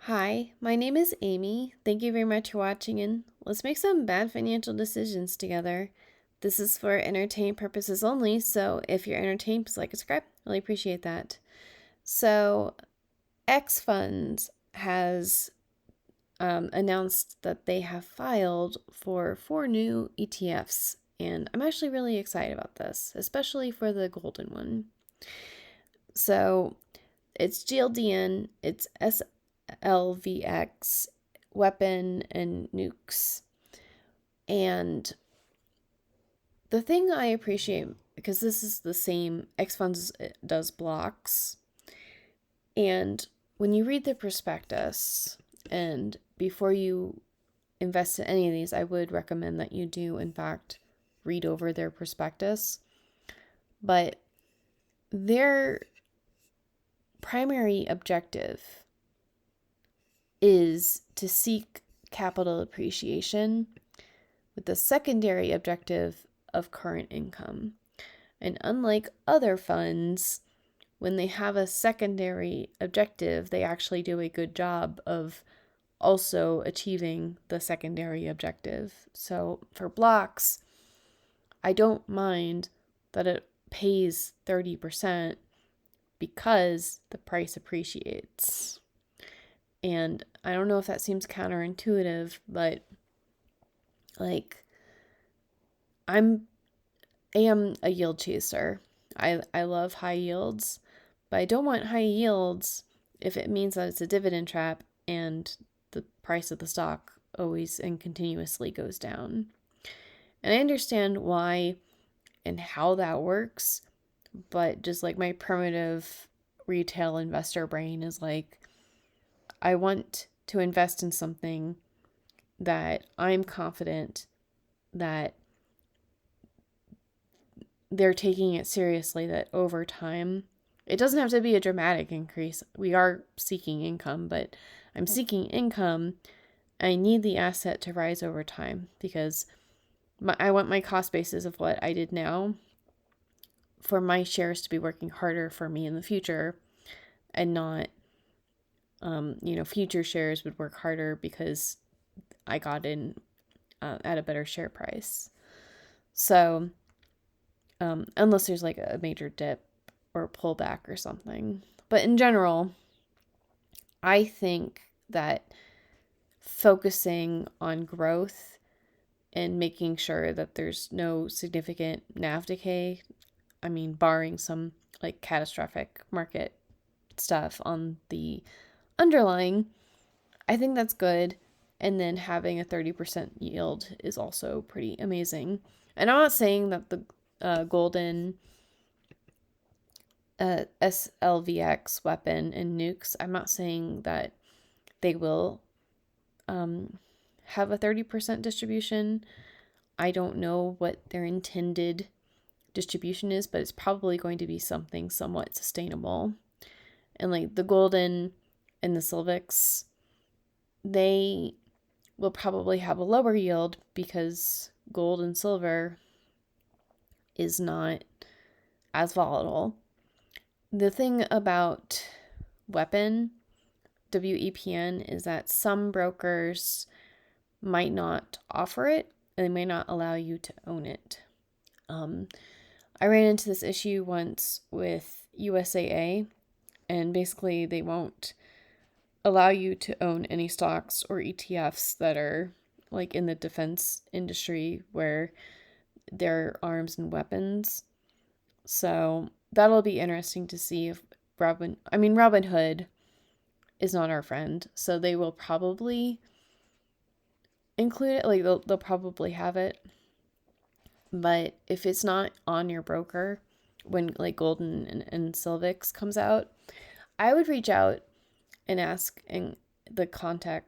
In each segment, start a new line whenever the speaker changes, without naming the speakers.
Hi, my name is Amy. Thank you very much for watching, and let's make some bad financial decisions together. This is for entertainment purposes only, so if you're entertained, please like and subscribe. Really appreciate that. So, XFunds has announced that they have filed for 4 new ETFs, and I'm actually really excited about this, especially for the golden one. So, it's GLDN, it's SLVX WEPN, and NUKX. And the thing I appreciate, because this is the same, XFunds does blocks, and when you read the prospectus, and before you invest in any of these, I would recommend that you do, in fact, read over their prospectus. But their primary objective is to seek capital appreciation with the secondary objective of current income. And unlike other funds, when they have a secondary objective, they actually do a good job of also achieving the secondary objective. So for blocks, I don't mind that it pays 30% because the price appreciates. And I don't know if that seems counterintuitive, but like I am a yield chaser. I love high yields, but I don't want high yields if it means that it's a dividend trap and the price of the stock always and continuously goes down. And I understand why and how that works, but just like my primitive retail investor brain is like, I want to invest in something that I'm confident that they're taking it seriously, that over time, it doesn't have to be a dramatic increase. We are seeking income, but I'm seeking income. I need the asset to rise over time because I want my cost basis of what I did now for my shares to be working harder for me in the future, and not, future shares would work harder because I got in at a better share price. So, unless there's like a major dip or pullback or something. But in general, I think that focusing on growth and making sure that there's no significant NAV decay, barring some like catastrophic market stuff on the underlying, I think that's good. And then having a 30% yield is also pretty amazing. And I'm not saying that the golden SLVX WEPN and NUKX, I'm not saying that they will have a 30% distribution. I don't know what their intended distribution is, but it's probably going to be something somewhat sustainable. And like the golden and the SLVX, they will probably have a lower yield because gold and silver is not as volatile. The thing about WEPN is that some brokers might not offer it, and they may not allow you to own it. I ran into this issue once with USAA, and basically they won't allow you to own any stocks or ETFs that are like in the defense industry where they're arms and weapons. So that'll be interesting to see if Robinhood is not our friend, so they will probably include it. Like they'll probably have it, but if it's not on your broker when like golden and SLVX comes out, I would reach out and ask in the contact,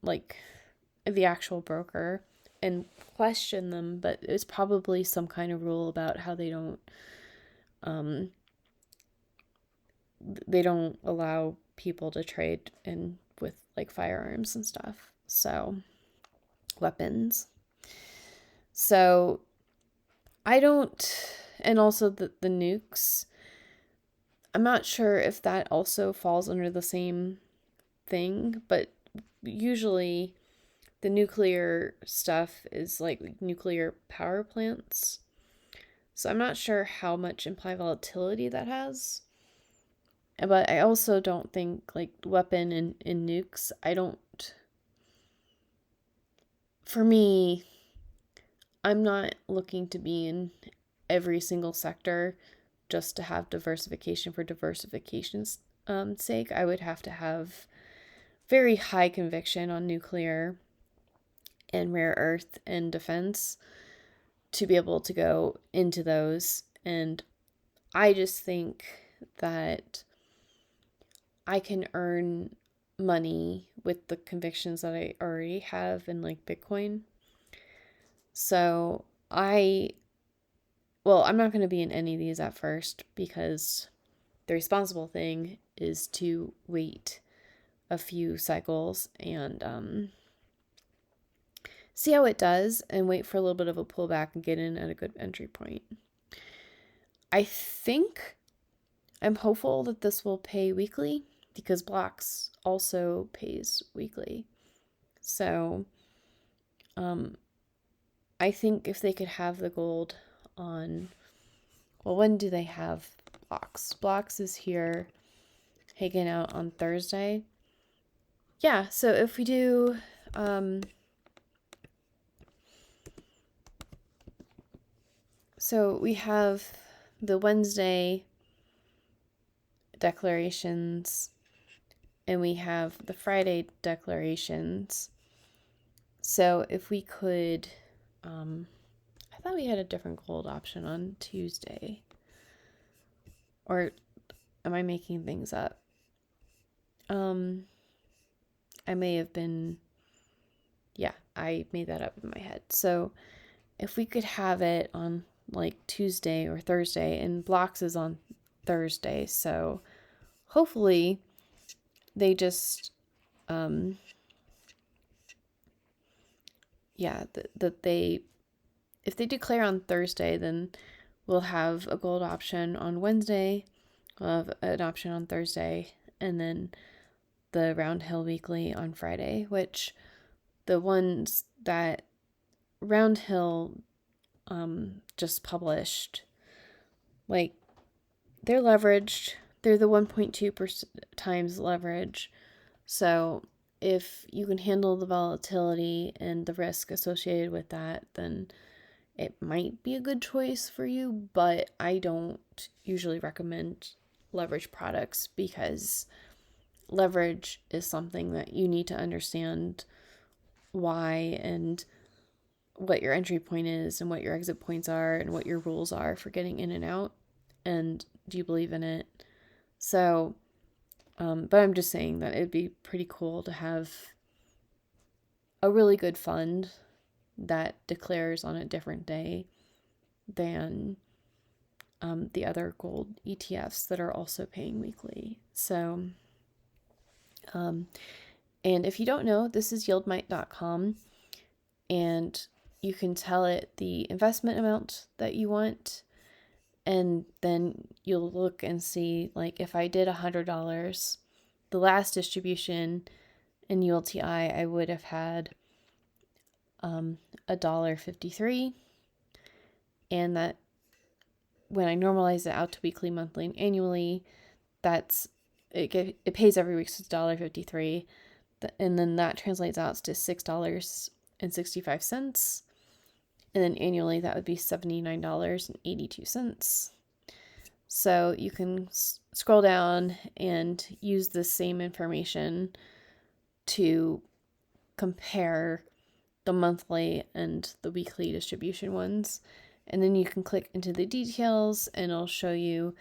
like the actual broker, and question them. But it's probably some kind of rule about how they don't allow people to trade in with like firearms and stuff. So weapons. So I don't, and also the NUKX, I'm not sure if that also falls under the same thing, but usually the nuclear stuff is like nuclear power plants. So I'm not sure how much implied volatility that has. But I also don't think like weapon and nukes, for me, I'm not looking to be in every single sector just to have diversification for diversification's sake. I would have to have very high conviction on nuclear and rare earth and defense to be able to go into those. And I just think that I can earn money with the convictions that I already have in like Bitcoin. So I'm not going to be in any of these at first because the responsible thing is to wait a few cycles and see how it does and wait for a little bit of a pullback and get in at a good entry point. I'm hopeful that this will pay weekly because Blocks also pays weekly. So I think if they could have the gold on, when do they have Blocks? Blocks is here hanging out on Thursday. Yeah, so if we do so we have the Wednesday declarations and we have the Friday declarations. So if we could, I thought we had a different gold option on Tuesday. Or am I making things up? I may have been, yeah, I made that up in my head. So if we could have it on like Tuesday or Thursday, and Blocks is on Thursday, so hopefully they just if they declare on Thursday, then we'll have a gold option on Wednesday, we'll have an option on Thursday, and then the Round Hill Weekly on Friday, which the ones that Round Hill just published, like, they're leveraged. They're the 1.2 times leverage. So if you can handle the volatility and the risk associated with that, then it might be a good choice for you. But I don't usually recommend leverage products because leverage is something that you need to understand why and what your entry point is and what your exit points are and what your rules are for getting in and out. And do you believe in it? So, but I'm just saying that it'd be pretty cool to have a really good fund that declares on a different day than the other gold ETFs that are also paying weekly. So, and if you don't know, this is YieldMight.com, and you can tell it the investment amount that you want. And then you'll look and see, like, if I did $100, the last distribution in ULTI, I would have had $1.53. And that when I normalize it out to weekly, monthly, and annually, it pays every week, so it's $1.53. And then that translates out to $6.65. And then annually, that would be $79.82. So you can scroll down and use the same information to compare the monthly and the weekly distribution ones. And then you can click into the details and it'll show you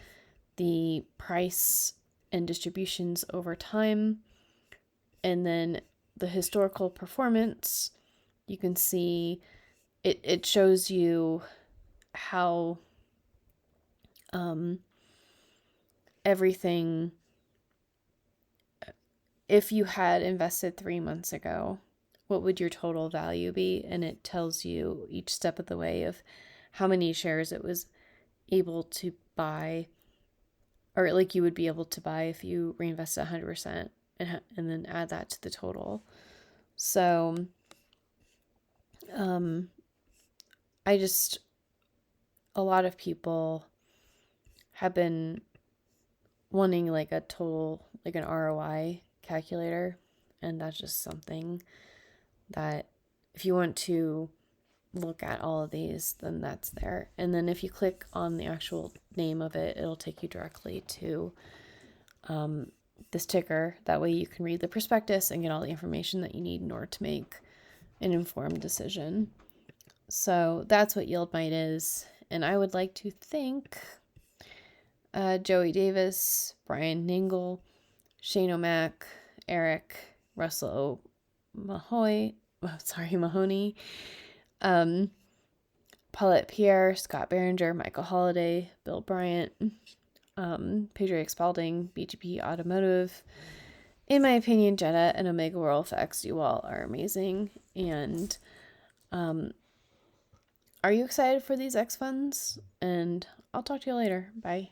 the price and distributions over time. And then the historical performance, you can see it shows you how everything, if you had invested 3 months ago, what would your total value be? And it tells you each step of the way of how many shares it was able to buy, or like you would be able to buy if you reinvested 100%. and then add that to the total. So a lot of people have been wanting like a total, like an ROI calculator, and that's just something that if you want to look at all of these, then that's there. And then if you click on the actual name of it, it'll take you directly to this ticker. That way you can read the prospectus and get all the information that you need in order to make an informed decision. So that's what YieldMite is. And I would like to thank Joey Davis, Brian Ningle, Shane O'Mac, Eric, Russell Mahoney, Paulette Pierre, Scott Behringer, Michael Holliday, Bill Bryant, Pedro Spalding, BGP Automotive. In my opinion, Jetta and Omega World FX, you all are amazing. And are you excited for these XFunds? And I'll talk to you later. Bye.